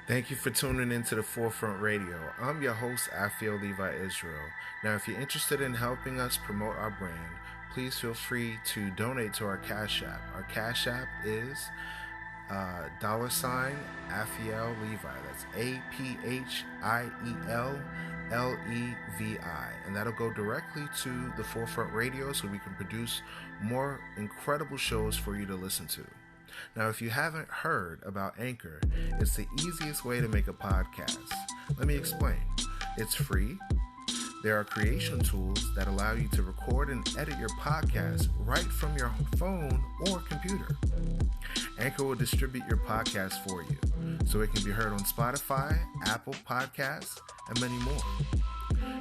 Thank you for tuning into the Forefront Radio. I'm your host, Afio Levi Israel. Now, if you're interested in helping us promote our brand, please feel free to donate to our Cash App. Our Cash App is $Afiel Levi. That's APHIELLEVI. And that'll go directly to the Forefront Radio so we can produce more incredible shows for you to listen to. Now, if you haven't heard about Anchor, it's the easiest way to make a podcast. Let me explain. It's free. There are creation tools that allow you to record and edit your podcast right from your phone or computer. Anchor will distribute your podcast for you, so it can be heard on Spotify, Apple Podcasts, and many more.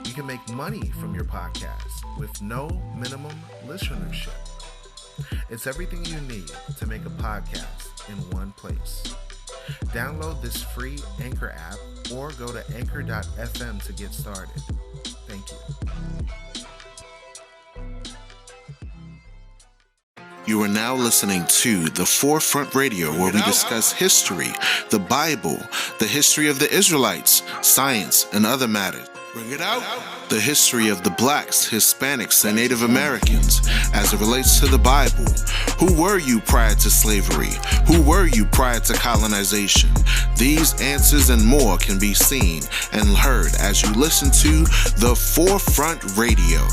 You can make money from your podcast with no minimum listenership. It's everything you need to make a podcast in one place. Download this free Anchor app or go to anchor.fm to get started. Thank you. You are now listening to The Forefront Radio, where we discuss history, the Bible, the history of the Israelites, science, and other matters. Bring it out. The history of the blacks, Hispanics, and Native Americans as it relates to the Bible. Who were you prior to slavery? Who were you prior to colonization? These answers and more can be seen and heard as you listen to The Forefront Radio.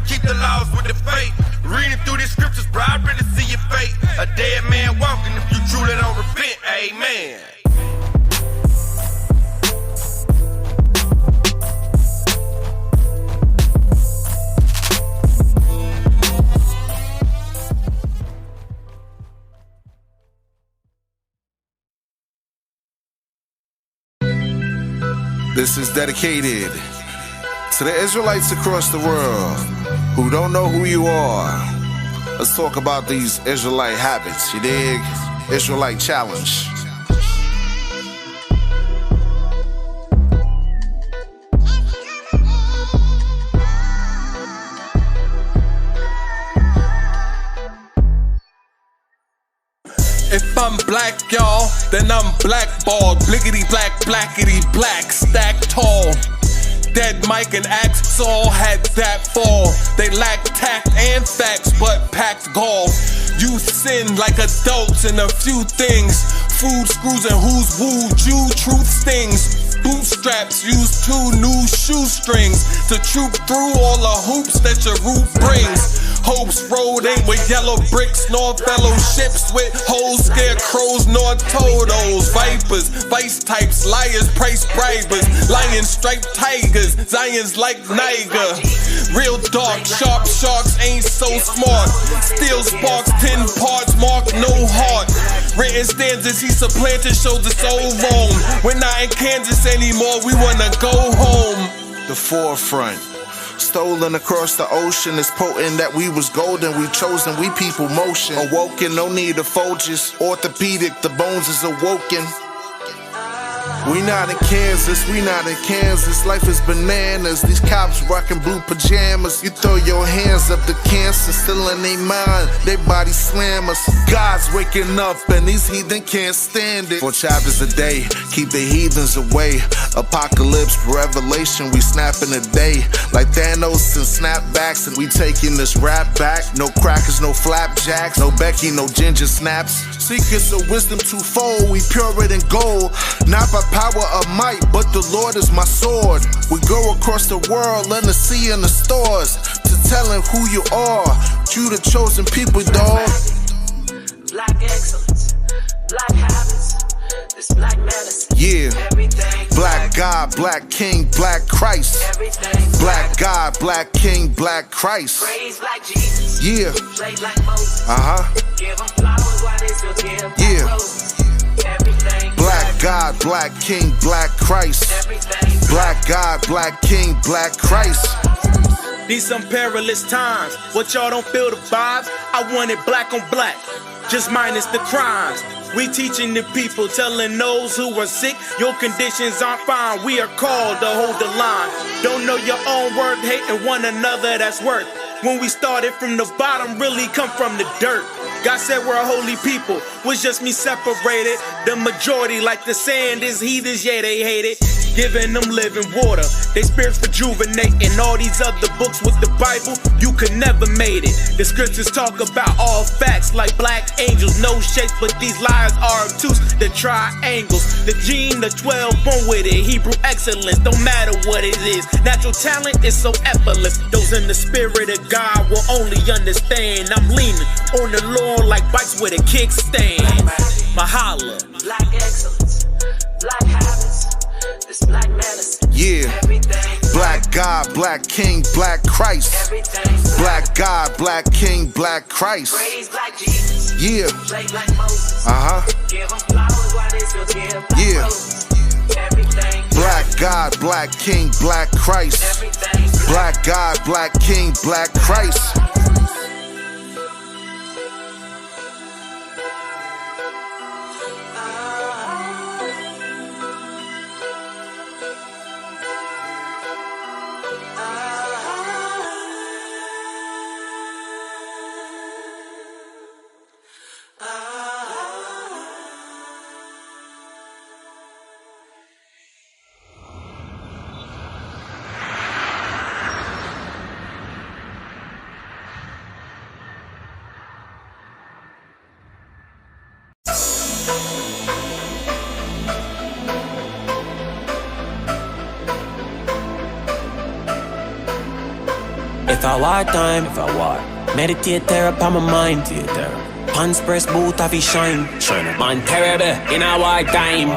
Keep the faith. Reading through these scriptures, bro, I really see your fate. A dead man walking if you truly don't repent, amen. This is dedicated to the Israelites across the world who don't know who you are. Let's talk about these Israelite habits, you dig? Israelite challenge. If I'm black, y'all, then I'm blackballed. Blickety black, blackety black, stacked tall. Dead Mike and Axe Saul had that fall. They lacked tact and facts, but packed gall. You sin like adults in a few things. Food, screws, and who's woo, Jew, truth stings. Bootstraps use 2 new shoestrings to troop through all the hoops that your root brings. Hope's road ain't with yellow bricks, nor fellowships with hoes, scarecrows, nor totos. Vipers, vice types, liars, price bribers, lions, striped tigers, Zions like Niger. Real dark, sharp sharks ain't so smart. Steel sparks, 10 parts, mark no heart. Written stanzas, he supplanted, shows it's so wrong. We're not in Kansas anymore, we wanna go home. The forefront. Stolen across the ocean, it's potent that we was golden. We chosen, we people motion. Awoken, no need of Folgers. Orthopedic, the bones is awoken. We not in Kansas, we not in Kansas. Life is bananas. These cops rocking blue pajamas. You throw your hands up to cancer, still in their mind. They body slam us. God's waking up and these heathen can't stand it. 4 chapters a day, keep the heathens away. Apocalypse, revelation, we snapping a day. Like Thanos and snapbacks, and we taking this rap back. No crackers, no flapjacks, no Becky, no ginger snaps. Secrets of wisdom twofold, we purer than gold. Not by power of might, but the Lord is my sword. We go across the world, let us see in the stores, to telling who you are. You the chosen people, dog. Black excellence, black habits, this black medicine. Yeah. Everything. Black God, black King, black Christ. Everything. Black God, black King, black Christ. Praise like Jesus. Yeah. Play like Moses. Give them flowers while they still give Yeah. roses. Everything. Black God, black King, black Christ. Everything. Black God, black King, black Christ. These some perilous times. What y'all don't feel the vibes? I want it black on black, just minus the crimes. We teaching the people, telling those who are sick, your conditions aren't fine. We are called to hold the line. Don't know your own worth, hating one another, that's worth. When we started from the bottom, really come from the dirt. God said we're a holy people, was just me separated. The majority, like the sand, is heathens, yeah, they hate it. Giving them living water, they spirits rejuvenating. All these other books with the Bible, you could never made it. The scriptures talk about all facts like black angels, no shapes, but these lies are obtuse. The triangles, the gene, the 12, born with it. Hebrew excellence, don't matter what it is. Natural talent is so effortless. Those in the spirit of God will only understand. I'm leaning on the Lord like bikes with a kickstand. Mahala. Black excellence, black habits, this black medicine. Yeah. Everything. Black God, black King, black Christ. Everything. Black God, black King, black Christ. Praise like Jesus. Yeah. Play like Moses. Give them flowers while they still give Yeah. roses. Everything. Black God, black King, black Christ. Everything. Black God, black King, black Christ. If I war time, meditate there upon my mind. Hands press boot of his shine. Man terrible in a war time.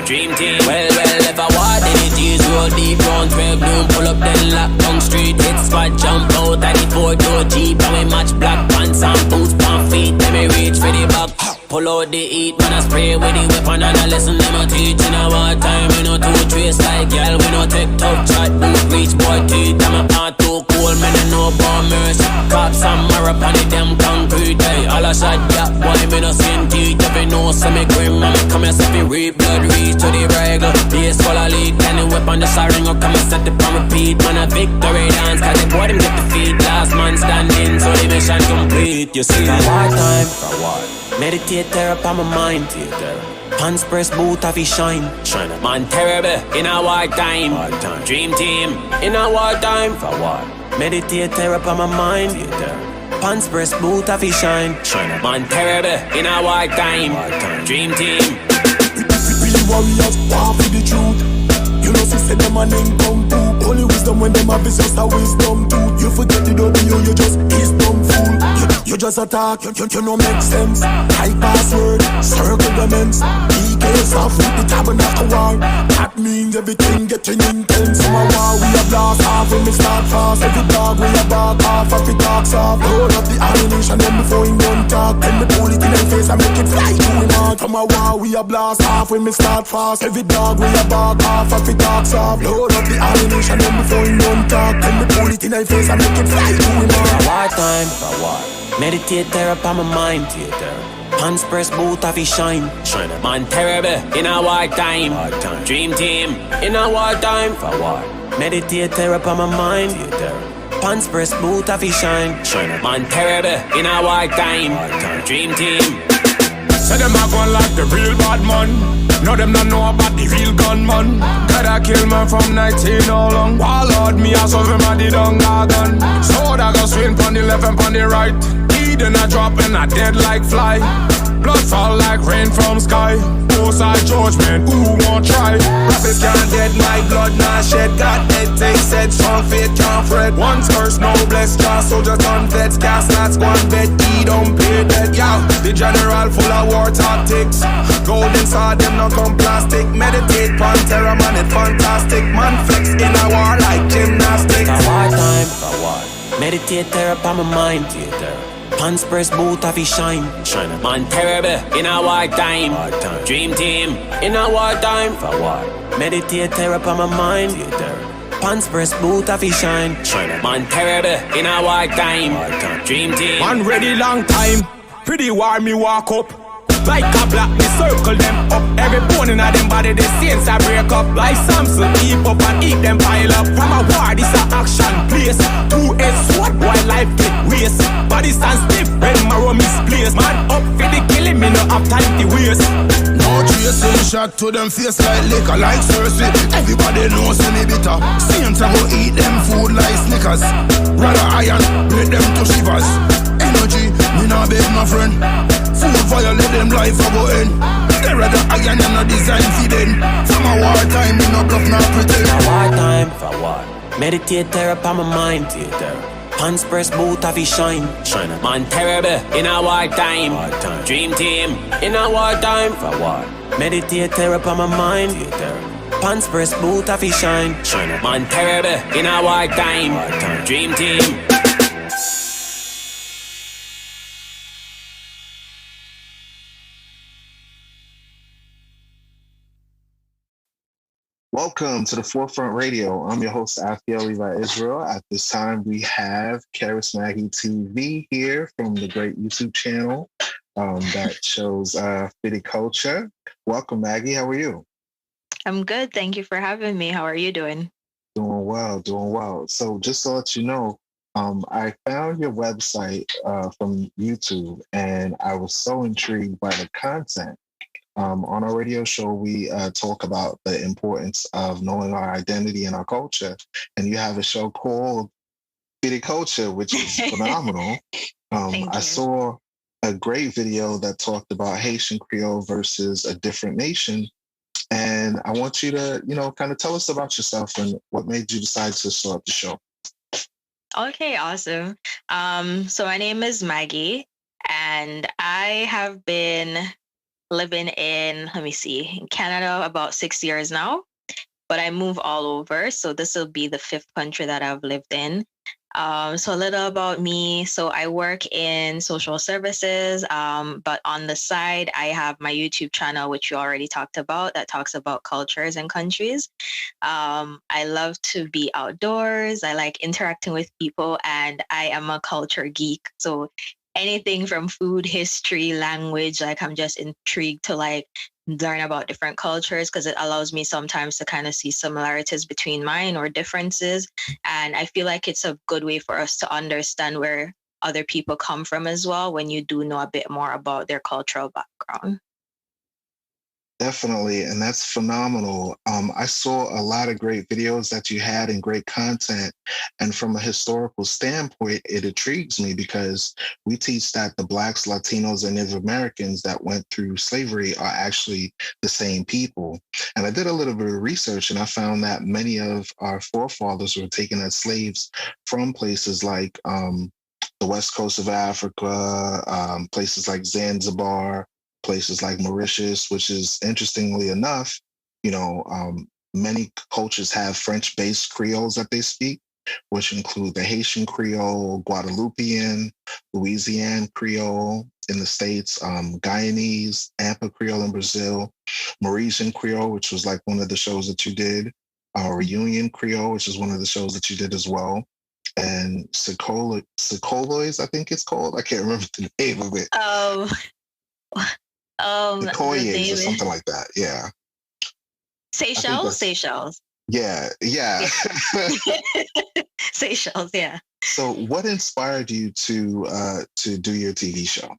Dream team. Well, if I war, then it is roll deep round 12 noon. Pull up then lock down street. Hit spot, jump out at the 4-door Jeep. And we match black pants and boots, pan feet. Let me reach for the back. Pull out the heat, man, I spray with the weapon and I listen them a teach. In a war time, we no two trace like y'all. We no take tough chat, boot reach boy teeth. I'm a part too cold, man, I no bomb mercy. Cops and marap on the damn concrete. Hey, all I shot that boy, me no skin teeth. Every know some me grim, man, come here, so reap blood reach to the regular. Base full of lead, any weapon, the siren go come and set the pan repeat. Man, a victory dance, cause the boy them get the feet. Last man standing, so the mission complete. You see, war time, meditate there upon my mind. Hands press boot of his shine. Man terrible in a war time. Dream team in a war time. Meditate there upon my mind. Hands press boot of his shine. Man terrible in a war time. Dream team. Real warriors, war for the truth. You know, sister, them a name come too. Only wisdom when them have is just a wisdom too. You forget the W, you just is dumb fool. You just attack, you no make sense. High password, circle governments. DKs off with the tabernacle war. That means everything getting intense. Some a war we a blast off when we start fast. Every dog we a bark off, if it talks off. Load up the ammunition then before him don't talk. Then me pull it in his face and make it fly to him out. From a war we a blast off when we start fast. Every dog we a bark off, if it talks off. Load up the ammunition then before him don't talk. Then me pull it in his face and make it fly to him out. War time, meditate there upon my mind. Hands press boot of his shine. Man terrible in a war time. Dream team in a war time. Meditate there upon my mind. Hands press boot of his shine. Man terrible in a war time. Dream team. Say them a gun like the real bad man. No them not know about the real gunman. Gotta kill man from 19 all long. Warlord me a solve him a the dung gun. So that go swing from the left and from the right. Then I drop and I dead like fly. Blood fall like rain from sky. Outside judgment, who won't try? Rabbits can't dead, my blood not shed. Got dead, take said, strong faith can't fret. Once curse, no blessed, just soldiers on vets. Gas nuts, one bed, he don't pay dead. Yeah, the general full of war tactics. Golden sword, them not come plastic. Meditate, Pantera, man, it fantastic. Man flex in a war like gymnastics. It's a war time, meditate there upon my mind. Hands press boot of his shine. Man terrible in a war time. Dream team in a war time. Meditate there upon my mind. Hands press boot of his shine. Man terrible in a war time. Dream team. Man ready long time. Pretty war me walk up. Like a black, me circle them up. Every bone in them body, the saints I break up. Like Samson, heap up and eat them pile up. From a war, this a action place. 2S sword, while life get waste. Body stand stiff, when marrow misplaced. Man up for the killing, me no have time to waste. No chasing shot to them face like liquor, like Cersei. Everybody knows any bitter. Saints I go eat them food like Snickers. Brother iron, break them to shivers. Energy, me not beg my friend. Food violate them life a go end. They rather iron and a design for them. From a war time, me no bluff, not pretend. A war time, meditate there upon my mind. Hands press boot of his shine. Man terrible in a war time. Dream team in a war time. Meditate there upon my mind. Hands press boot of his shine. Man terrible in a war time. Dream team. Welcome to the Forefront Radio. I'm your host, Afiel Levi Israel. At this time, we have CharisMaggieTV here from the great YouTube channel that shows Fitty Kulcha. Welcome, Maggie. How are you? I'm good. Thank you for having me. How are you doing? Doing well, doing well. So just to let you know, I found your website from YouTube, and I was so intrigued by the content. On our radio show, we talk about the importance of knowing our identity and our culture. And you have a show called Fitty Kulcha, which is phenomenal. I saw a great video that talked about Haitian Creole versus a different nation. And I want you to, kind of tell us about yourself and what made you decide to start the show. Okay, awesome. So my name is Maggie, and I have been living in, let me see, in Canada about 6 years now, but I move all over. So this will be the fifth country that I've lived in. So a little about me. So I work in social services, but on the side, I have my YouTube channel, which you already talked about, that talks about cultures and countries. I love to be outdoors. I like interacting with people, and I am a culture geek. So anything from food, history, language, like I'm just intrigued to like learn about different cultures because it allows me sometimes to kind of see similarities between mine or differences. And I feel like it's a good way for us to understand where other people come from as well when you do know a bit more about their cultural background. Definitely, and that's phenomenal. I saw a lot of great videos that you had and great content. And from a historical standpoint, it intrigues me because we teach that the Blacks, Latinos, and Native Americans that went through slavery are actually the same people. And I did a little bit of research and I found that many of our forefathers were taken as slaves from places like the west coast of Africa, places like Zanzibar, places like Mauritius, which is interestingly enough, many cultures have French-based Creoles that they speak, which include the Haitian Creole, Guadeloupean, Louisiana Creole in the States, Guyanese, Ampa Creole in Brazil, Mauritian Creole, which was like one of the shows that you did, Reunion Creole, which is one of the shows that you did as well, and Sicolois, I think it's called. I can't remember the name of it. The Sequoias or name something like that. Yeah. Seychelles. Yeah. Seychelles, yeah. So what inspired you to do your TV show?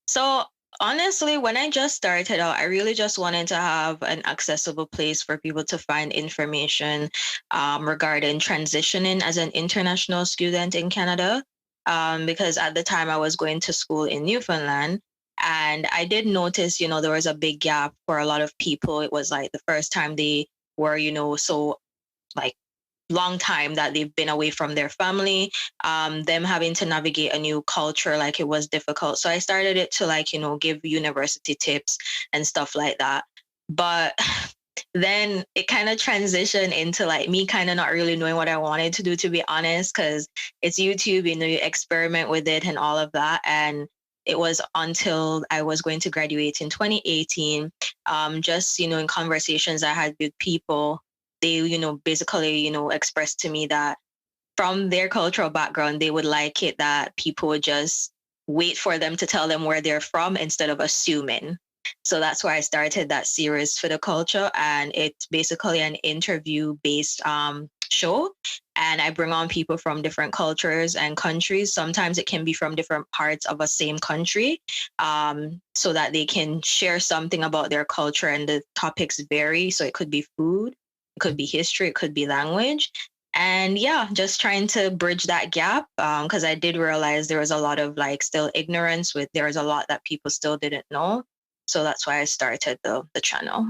So honestly, when I just started out, I really just wanted to have an accessible place for people to find information regarding transitioning as an international student in Canada. Because at the time I was going to school in Newfoundland. And I did notice, there was a big gap for a lot of people. It was like the first time they were, so like long time that they've been away from their family, them having to navigate a new culture, like it was difficult. So I started it to like, give university tips and stuff like that. But then it kind of transitioned into like me kind of not really knowing what I wanted to do, to be honest, because it's YouTube, you experiment with it and all of that. And it was until I was going to graduate in 2018, just, in conversations I had with people, they, basically, expressed to me that from their cultural background, they would like it that people would just wait for them to tell them where they're from instead of assuming. So that's why I started that series for the culture. And it's basically an interview based show. And I bring on people from different cultures and countries. Sometimes it can be from different parts of a same country, so that they can share something about their culture, and the topics vary. So it could be food, it could be history, it could be language. And yeah, just trying to bridge that gap, because I did realize there was a lot of like still ignorance with, there was a lot that people still didn't know. So that's why I started the channel.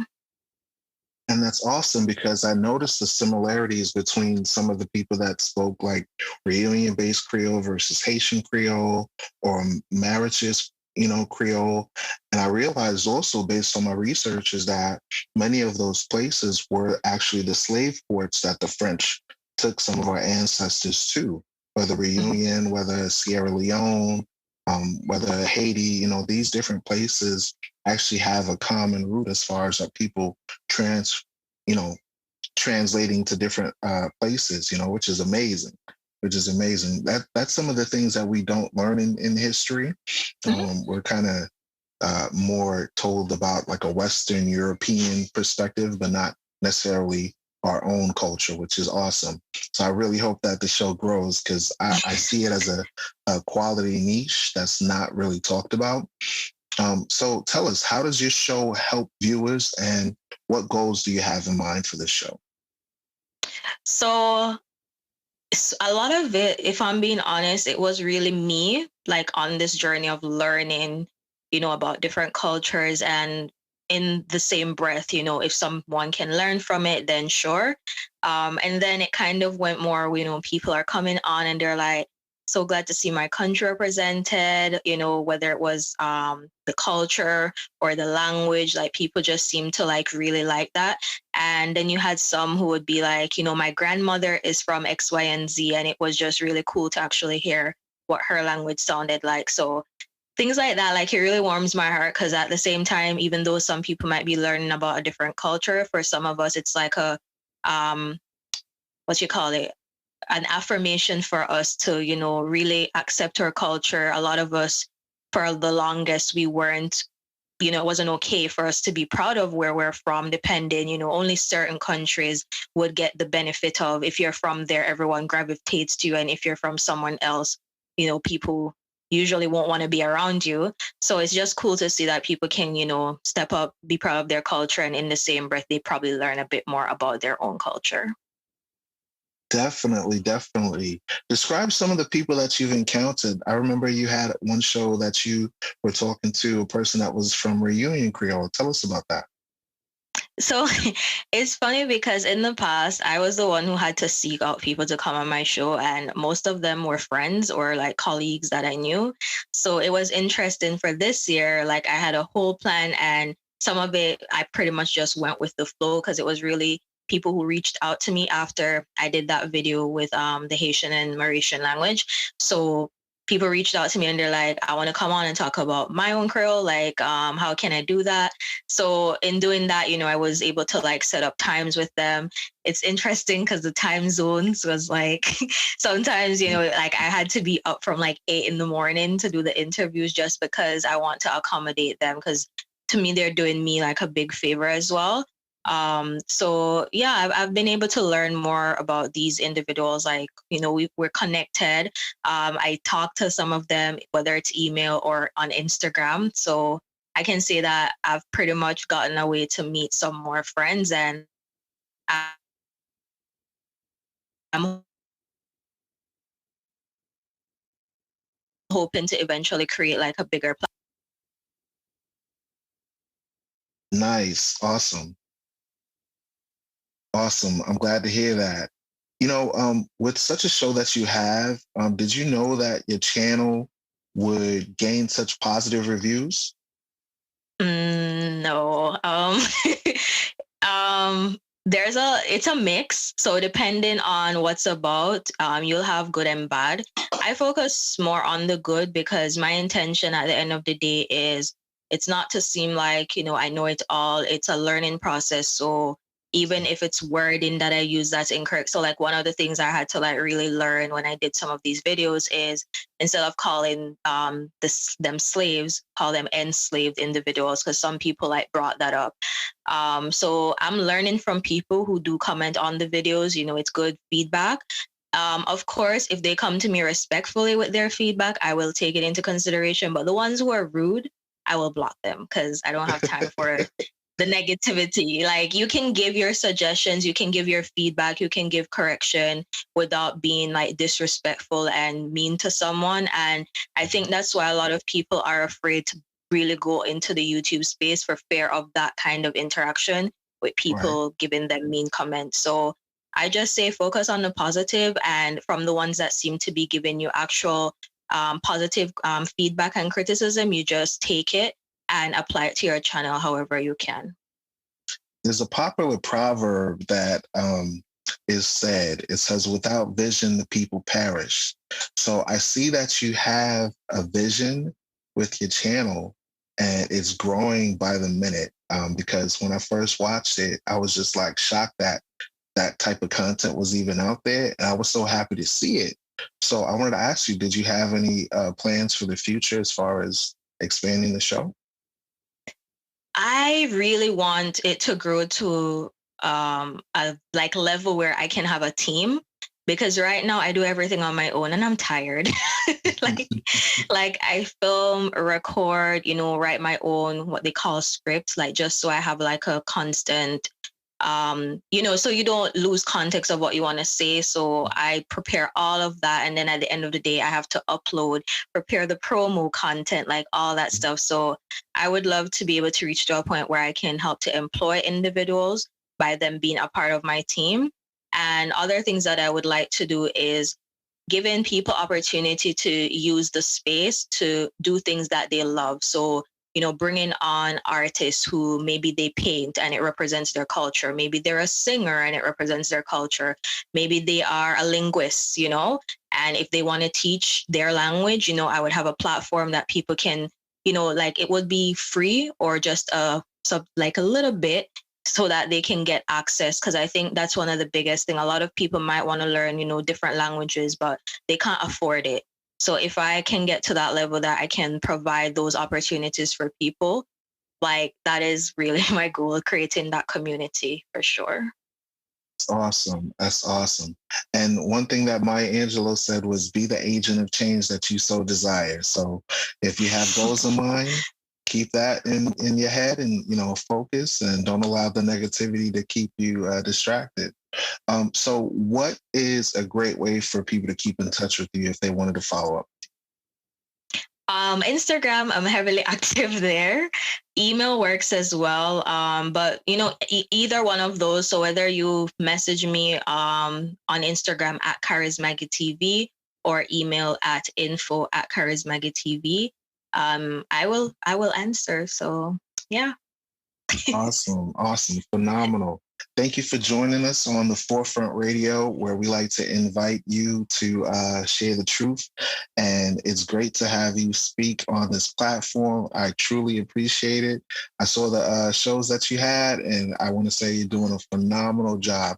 And that's awesome because I noticed the similarities between some of the people that spoke like Reunion-based Creole versus Haitian Creole or Mauritius, Creole. And I realized also based on my research is that many of those places were actually the slave ports that the French took some of our ancestors to, whether Reunion, whether Sierra Leone, whether Haiti, these different places actually have a common root as far as that people translating to different places, which is amazing. That's some of the things that we don't learn in history. We're kind of more told about like a Western European perspective, but not necessarily our own culture, which is awesome. So I really hope that the show grows because I see it as a quality niche that's not really talked about. So tell us, how does your show help viewers and what goals do you have in mind for this show? So a lot of it, if I'm being honest, it was really me like on this journey of learning, about different cultures, and in the same breath, if someone can learn from it, then sure. And then it kind of went more, people are coming on and they're like, so glad to see my country represented, whether it was the culture or the language, like people just seem to like really like that. And then you had some who would be like, my grandmother is from X, Y, and Z. And it was just really cool to actually hear what her language sounded like. So things like that, like it really warms my heart because at the same time, even though some people might be learning about a different culture, for some of us, it's like a, what you call it, an affirmation for us to, really accept our culture. A lot of us, for the longest, we weren't, it wasn't okay for us to be proud of where we're from, depending, only certain countries would get the benefit of, if you're from there, everyone gravitates to you. And if you're from someone else, people usually won't want to be around you. So it's just cool to see that people can, step up, be proud of their culture. And in the same breath, they probably learn a bit more about their own culture. Definitely, definitely. Describe some of the people that you've encountered. I remember you had one show that you were talking to a person that was from Reunion Creole. Tell us about that. So it's funny because in the past, I was the one who had to seek out people to come on my show, and most of them were friends or like colleagues that I knew. So it was interesting for this year. Like I had a whole plan, and some of it I pretty much just went with the flow because it was really people who reached out to me after I did that video with the Haitian and Mauritian language. So people reached out to me and they're like, I want to come on and talk about my own Creole. Like, how can I do that? So in doing that, I was able to like set up times with them. It's interesting because the time zones was like, sometimes, like I had to be up from like 8 a.m. to do the interviews just because I want to accommodate them. Because to me, they're doing me like a big favor as well. So yeah, I've been able to learn more about these individuals. Like, we're connected. I talk to some of them, whether it's email or on Instagram. So I can say that I've pretty much gotten a way to meet some more friends, and I'm hoping to eventually create like a bigger platform. Nice. Awesome. Awesome. I'm glad to hear that. With such a show that you have, did you know that your channel would gain such positive reviews? No. It's a mix. So depending on what's about, you'll have good and bad. I focus more on the good because my intention at the end of the day is it's not to seem like, I know it all. It's a learning process. So even if it's wording that I use that's incorrect. So like one of the things I had to like really learn when I did some of these videos is instead of calling them slaves, call them enslaved individuals, because some people like brought that up. So I'm learning from people who do comment on the videos. It's good feedback. Of course, if they come to me respectfully with their feedback, I will take it into consideration. But the ones who are rude, I will block them because I don't have time for the negativity. Like you can give your suggestions, you can give your feedback, you can give correction without being like disrespectful and mean to someone. And I think that's why a lot of people are afraid to really go into the YouTube space for fear of that kind of interaction with people giving them mean comments. So I just say focus on the positive, and from the ones that seem to be giving you actual positive feedback and criticism, you just take it and apply it to your channel however you can. There's a popular proverb that is said. It says, without vision, the people perish. So I see that you have a vision with your channel, and it's growing by the minute. Because when I first watched it, I was just like shocked that that type of content was even out there. And I was so happy to see it. So I wanted to ask you, did you have any plans for the future as far as expanding the show? I really want it to grow to a like level where I can have a team, because right now I do everything on my own and I'm tired. like I film, record, write my own what they call scripts, like just so I have like a constant so you don't lose context of what you want to say. So I prepare all of that. And then at the end of the day, I have to upload, prepare the promo content, like all that stuff. So I would love to be able to reach to a point where I can help to employ individuals by them being a part of my team. And other things that I would like to do is giving people opportunity to use the space to do things that they love. So, bringing on artists who maybe they paint and it represents their culture. Maybe they're a singer and it represents their culture. Maybe they are a linguist, and if they want to teach their language, I would have a platform that people can, like it would be free or just like a little bit, so that they can get access. Because I think that's one of the biggest thing. A lot of people might want to learn, different languages, but they can't afford it. So if I can get to that level that I can provide those opportunities for people, like that is really my goal, creating that community for sure. Awesome. That's awesome. And one thing that Maya Angelou said was, be the agent of change that you so desire. So if you have goals in mind, keep that in your head and, focus, and don't allow the negativity to keep you distracted. So what is a great way for people to keep in touch with you if they wanted to follow up? Instagram, I'm heavily active there. Email works as well. But either one of those. So whether you message me on Instagram at CharisMaggieTV or email at info@CharisMaggieTV, I will answer. So yeah. Awesome. Phenomenal. Thank you for joining us on the Forefront Radio, where we like to invite you to share the truth. And it's great to have you speak on this platform. I truly appreciate it. I saw the shows that you had, and I want to say you're doing a phenomenal job.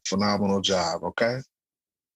Okay?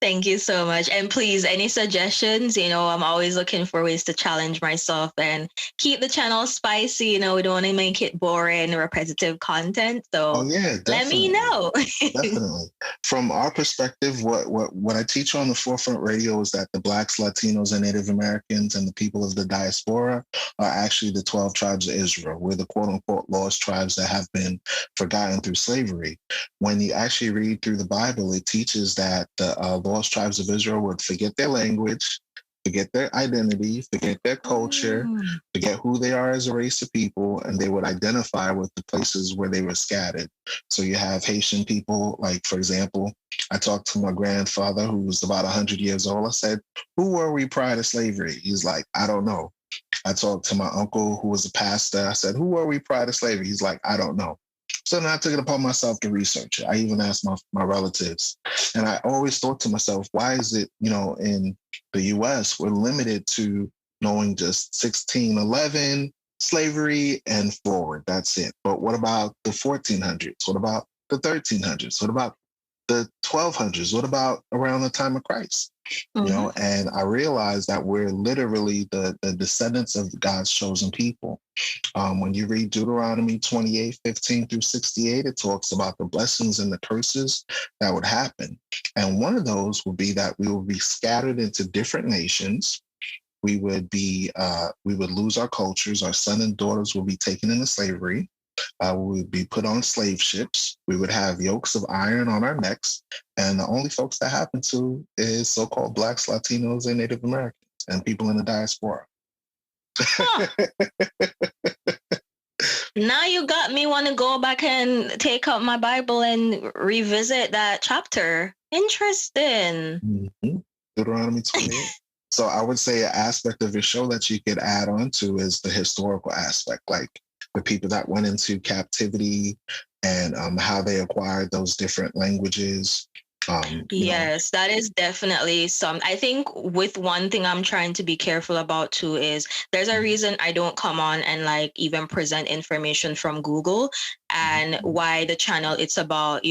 Thank you so much. And please, any suggestions? I'm always looking for ways to challenge myself and keep the channel spicy. We don't want to make it boring, repetitive content. So let me know. Definitely. From our perspective, what I teach on the Forefront Radio is that the Blacks, Latinos, and Native Americans and the people of the diaspora are actually the 12 tribes of Israel. We're the quote unquote lost tribes that have been forgotten through slavery. When you actually read through the Bible, it teaches that the lost tribes of Israel would forget their language, forget their identity, forget their culture, forget who they are as a race of people, and they would identify with the places where they were scattered. So you have Haitian people, like, for example, I talked to my grandfather who was about 100 years old. I said, who were we prior to slavery? He's like, I don't know. I talked to my uncle who was a pastor. I said, who were we prior to slavery? He's like, I don't know. So then I took it upon myself to research it. I even asked my relatives. And I always thought to myself, why is it, in the US, we're limited to knowing just 1611, slavery, and forward. That's it. But what about the 1400s? What about the 1300s? What about the 1200s? What about around the time of Christ? And I realized that we're literally the descendants of God's chosen people. When you read Deuteronomy 28:15 through 68, it talks about the blessings and the curses that would happen. And one of those would be that we will be scattered into different nations. We would lose our cultures. Our sons and daughters will be taken into slavery. We would be put on slave ships. We would have yokes of iron on our necks. And the only folks that happen to is so-called Blacks, Latinos, and Native Americans, and people in the diaspora. Huh. Now you got me want to go back and take out my Bible and revisit that chapter. Interesting. Mm-hmm. Deuteronomy 28. So I would say an aspect of your show that you could add on to is the historical aspect, like the people that went into captivity and how they acquired those different languages. Yes, that is definitely some. I think with one thing I'm trying to be careful about too is there's a reason I don't come on and like even present information from Google, and why the channel, it's about,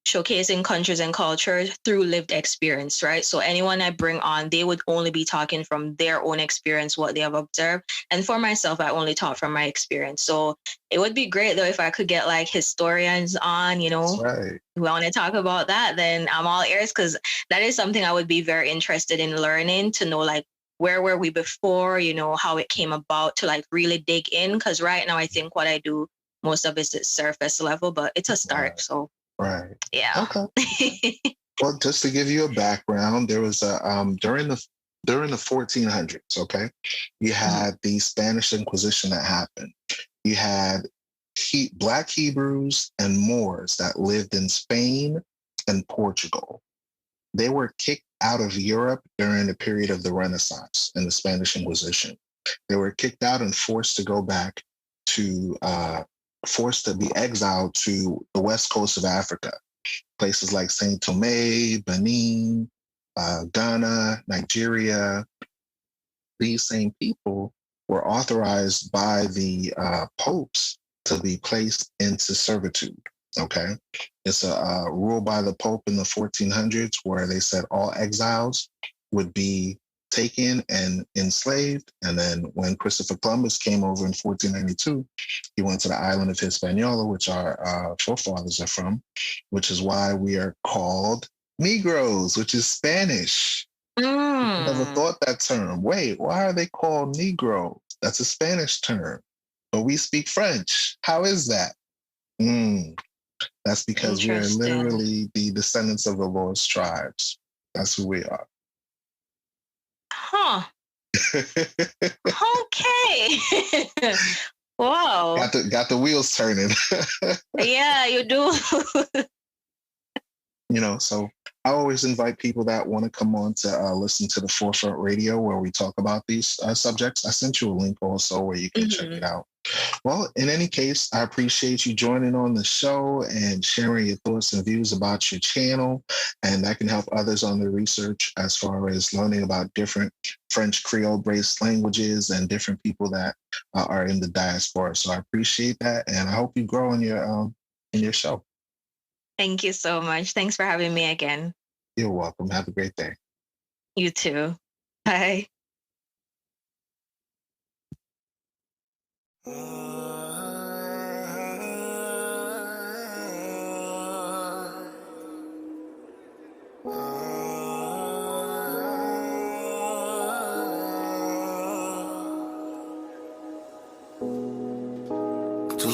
showcasing countries and cultures through lived experience, right? So anyone I bring on, they would only be talking from their own experience, what they have observed. And for myself, I only talk from my experience. So it would be great though if I could get like historians on, That's right. We want to talk about that, then I'm all ears, because that is something I would be very interested in learning, to know like where were we before, how it came about, to like really dig in. Because right now I think what I do, most of it is surface level, but it's a start. Right. So right. Yeah. Okay. Well, just to give you a background, there was a during the 1400s, okay, you had the Spanish Inquisition that happened. You had Black Hebrews and Moors that lived in Spain and Portugal. They were kicked out of Europe during the period of the Renaissance and the Spanish Inquisition. They were kicked out and forced to go back to, forced to be exiled to the west coast of Africa, places like Saint Tomé, Benin, Ghana, Nigeria. These same people were authorized by the popes to be placed into servitude. Okay. It's a rule by the Pope in the 1400s where they said all exiles would be taken and enslaved. And then when Christopher Columbus came over in 1492, he went to the island of Hispaniola, which our forefathers are from, which is why we are called Negroes, which is Spanish. Never thought that term. Wait, why are they called Negroes? That's a Spanish term, but we speak French. How is that? That's because we are literally the descendants of the Lord's tribes. That's who we are. Huh. Okay. Wow. Got the wheels turning. Yeah, you do. So I always invite people that want to come on to listen to the Forefront Radio where we talk about these subjects. I sent you a link also where you can check it out. Well, in any case, I appreciate you joining on the show and sharing your thoughts and views about your channel. And that can help others on their research as far as learning about different French Creole-based languages and different people that are in the diaspora. So I appreciate that. And I hope you grow in your show. Thank you so much. Thanks for having me again. You're welcome. Have a great day. You too. Bye. The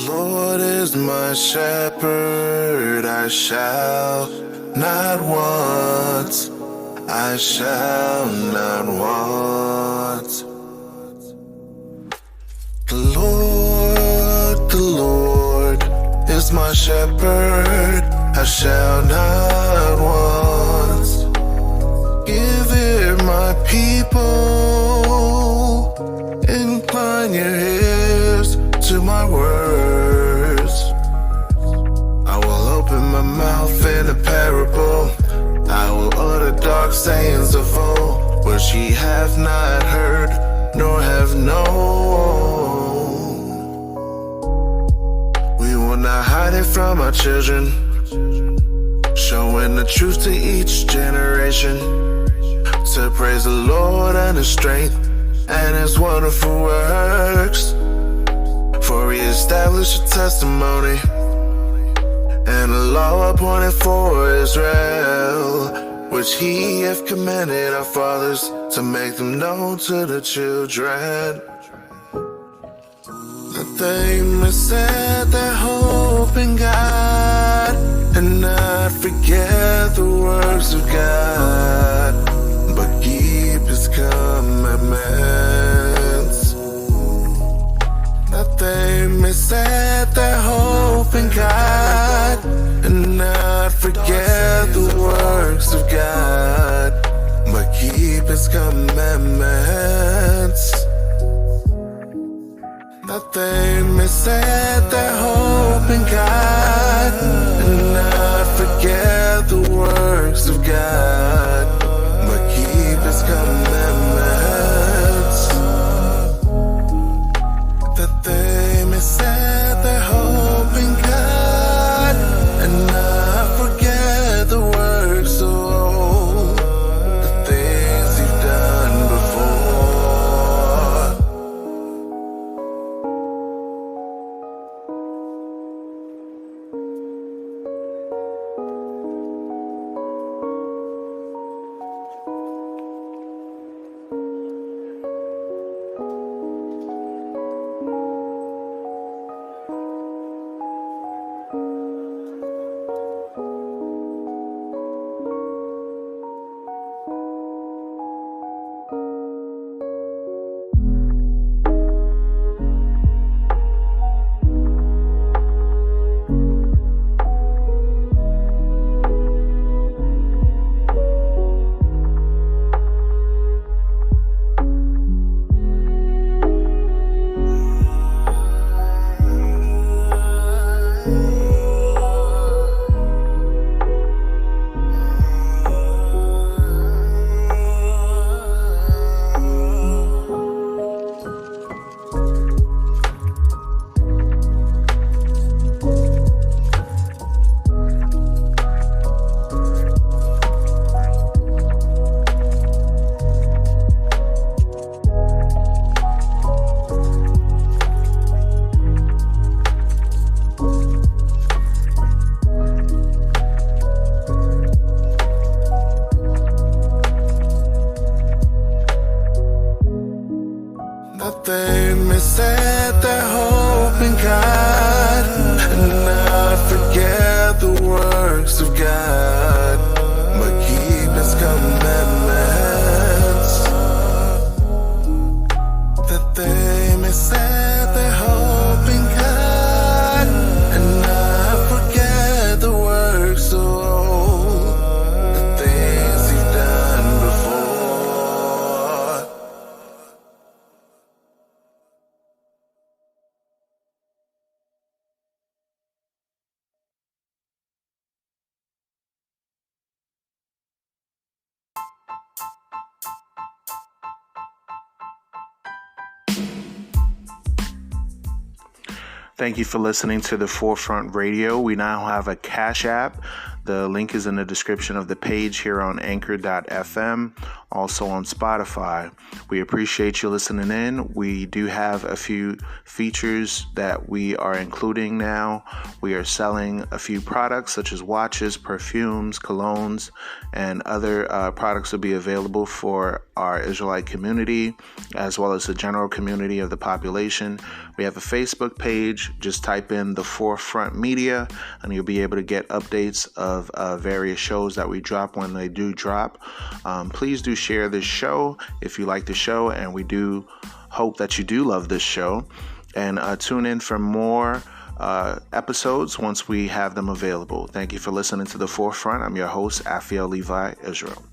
Lord is my shepherd, I shall not want. I shall not want. The Lord is my shepherd, I shall not want. Give ear, my people, incline your ears to my words. I will open my mouth in a parable. I will utter dark sayings of old, which ye have not heard, nor have known. We will not hide it from our children, showing the truth to each generation, to praise the Lord and His strength and His wonderful works. For He established a testimony and a law appointed for Israel, which He hath commanded our fathers, to make them known to the children, that they may set their hope in God and not forget the works of God, but keep His commandments. That they may set their hope in God and not forget the works of God, but keep His commandments. That they may set their hope in God and not forget the works of God, but keep His commandments. That they may set their hope in God and not forget the works of old, the things You've done before. They may set their hope in God and not forget the works of God, but keep His commandments. That they may set their hope in God and not forget the works of old, the things He's done before. Thank you for listening to the Forefront Radio. We now have a Cash App. The link is in the description of the page here on anchor.fm, also on Spotify. We appreciate you listening in. We do have a few features that we are including now. We are selling a few products such as watches, perfumes, colognes, and other products will be available for our Israelite community as well as the general community of the population. We have a Facebook page. Just type in the Forefront Media and you'll be able to get updates of various shows that we drop when they do drop. Please do share this show if you like the show, and we do hope that you do love this show. And tune in for more episodes once we have them available. Thank you for listening to The Forefront. I'm your host, Afiel Levi Israel.